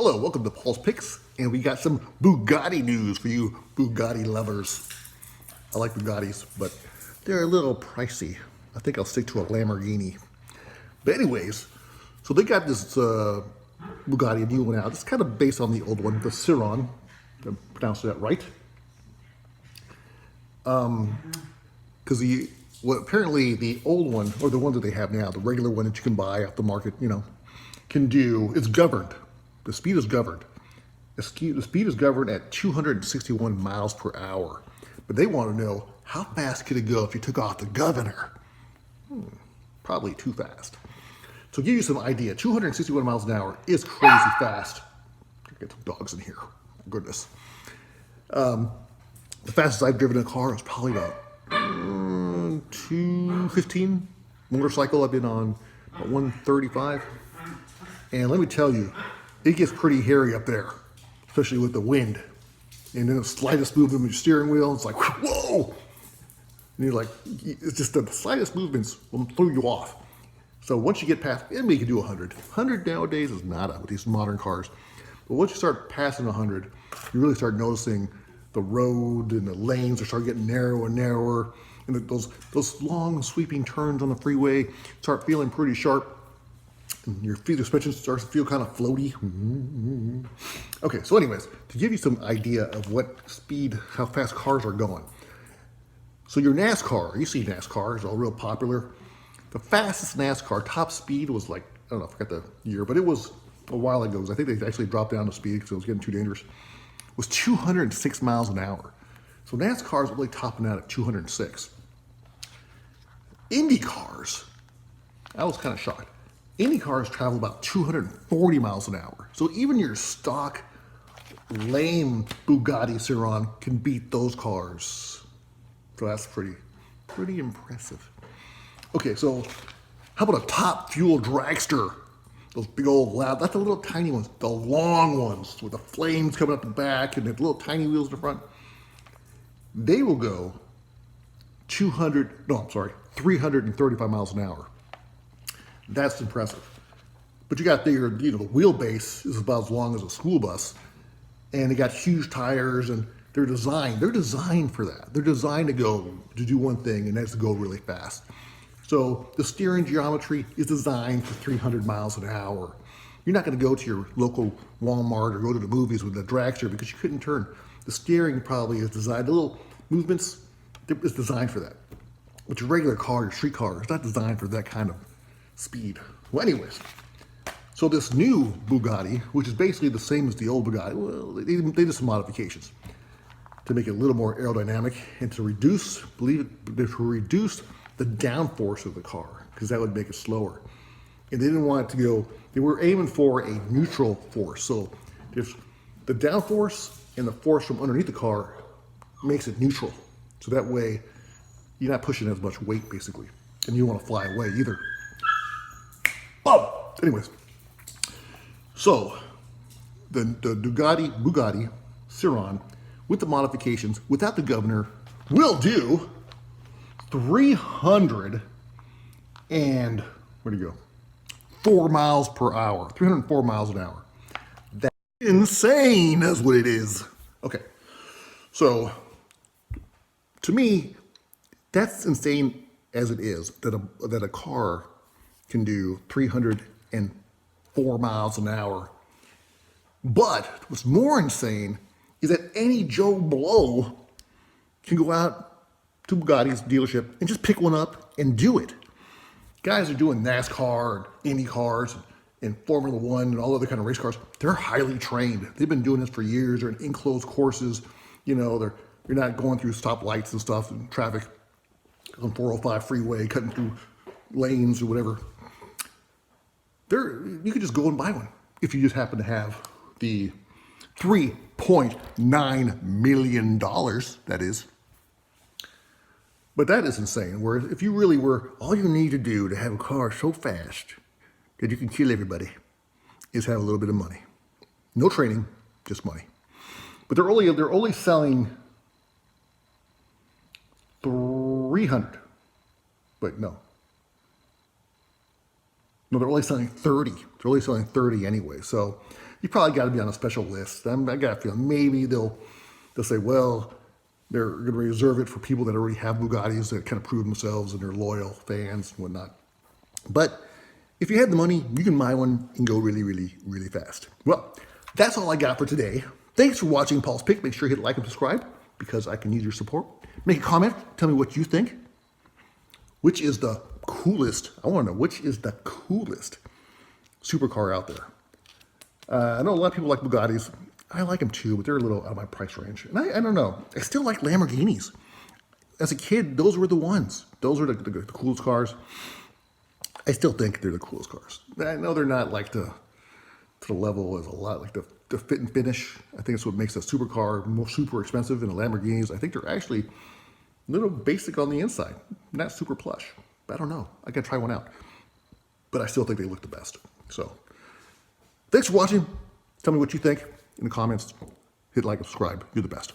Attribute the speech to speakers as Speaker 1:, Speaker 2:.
Speaker 1: Hello, welcome to Paul's Picks, and we got some Bugatti news for you Bugatti lovers. I like Bugattis, but they're a little pricey. I think I'll stick to a Lamborghini. But anyways, so they got this Bugatti new one out. It's kind of based on the old one, the Chiron. Did I pronounce that right? Because apparently the old one, or the one that they have now, the regular one that you can buy off the market, it's governed. The speed is governed. The speed is governed at 261 miles per hour. But they want to know, how fast could it go if you took off the governor? Probably too fast. So to give you some idea, 261 miles an hour is crazy fast. Get some dogs in here. Goodness. The fastest I've driven a car is probably about 215. Motorcycle, I've been on about 135. And let me tell you, it gets pretty hairy up there, especially with the wind. And then the slightest movement of your steering wheel, it's like, whoa! And you're like, it's just the slightest movements will throw you off. So once you get past, maybe you can do 100. 100 nowadays is nada with these modern cars. But once you start passing 100, you really start noticing the road and the lanes are start getting narrower and narrower. And those long sweeping turns on the freeway start feeling pretty sharp. And your suspension starts to feel kind of floaty. Okay, so anyways, to give you some idea of what speed, how fast cars are going. So your NASCAR, you see NASCAR, it's all real popular. The fastest NASCAR top speed was like, I don't know, I forgot the year, but it was a while ago. I think they actually dropped down the speed because it was getting too dangerous. It was 206 miles an hour. So NASCAR is really topping out at 206. Indy cars, I was kind of shocked. Indy cars travel about 240 miles an hour. So even your stock, lame Bugatti Chiron can beat those cars. So that's pretty impressive. Okay, so how about a top fuel dragster? Those big old loud, not the little tiny ones, the long ones with the flames coming up the back and the little tiny wheels in the front. They will go 335 miles an hour. That's impressive. But you got the wheelbase is about as long as a school bus, and they got huge tires, and they're designed for that. They're designed to do one thing, and that's to go really fast. So the steering geometry is designed for 300 miles an hour. You're not going to go to your local Walmart or go to the movies with a dragster because you couldn't turn. The steering probably is designed, the little movements, it's designed for that. But your regular car, your street car, is not designed for that kind of speed. Well, anyways, so this new Bugatti, which is basically the same as the old Bugatti, well, they did some modifications to make it a little more aerodynamic and to reduce the downforce of the car, because that would make it slower. And they didn't want it to go, they were aiming for a neutral force. So if the downforce and the force from underneath the car makes it neutral. So that way you're not pushing as much weight basically. And you don't want to fly away either. Oh, anyways. So the Bugatti Chiron with the modifications, without the governor, will do 304 miles per hour. 304 miles an hour. That's insane, is what it is. Okay, so to me, that's insane as it is that a car can do 304 miles an hour. But what's more insane is that any Joe Blow can go out to Bugatti's dealership and just pick one up and do it. Guys are doing NASCAR and Indy cars and Formula One and all other kind of race cars. They're highly trained. They've been doing this for years. They're in enclosed courses. You're not going through stoplights and stuff and traffic on 405 freeway, cutting through lanes or whatever. You could just go and buy one if you just happen to have the $3.9 million, that is. But that is insane. Whereas if you really were, all you need to do to have a car so fast that you can kill everybody is have a little bit of money. No training, just money. But they're only selling 300. But no, they're only selling 30. They're only selling 30 anyway. So you probably got to be on a special list. I got a feeling maybe they'll say, well, they're going to reserve it for people that already have Bugattis that kind of prove themselves and they're loyal fans and whatnot. But if you had the money, you can buy one and go really, really, really fast. Well, that's all I got for today. Thanks for watching Paul's Pick. Make sure you hit like and subscribe because I can use your support. Make a comment. Tell me what you think. Which is the coolest? I want to know which is the coolest supercar out there. I know a lot of people like Bugattis. I like them too, but they're a little out of my price range. And I don't know. I still like Lamborghinis. As a kid, those were the ones. Those were the coolest cars. I still think they're the coolest cars. I know they're not like to the level as a lot like the fit and finish. I think it's what makes a supercar more super expensive than the Lamborghinis. I think they're actually a little basic on the inside, not super plush. But I don't know. I gotta try one out. But I still think they look the best. So, thanks for watching. Tell me what you think in the comments. Hit like and subscribe. You're the best.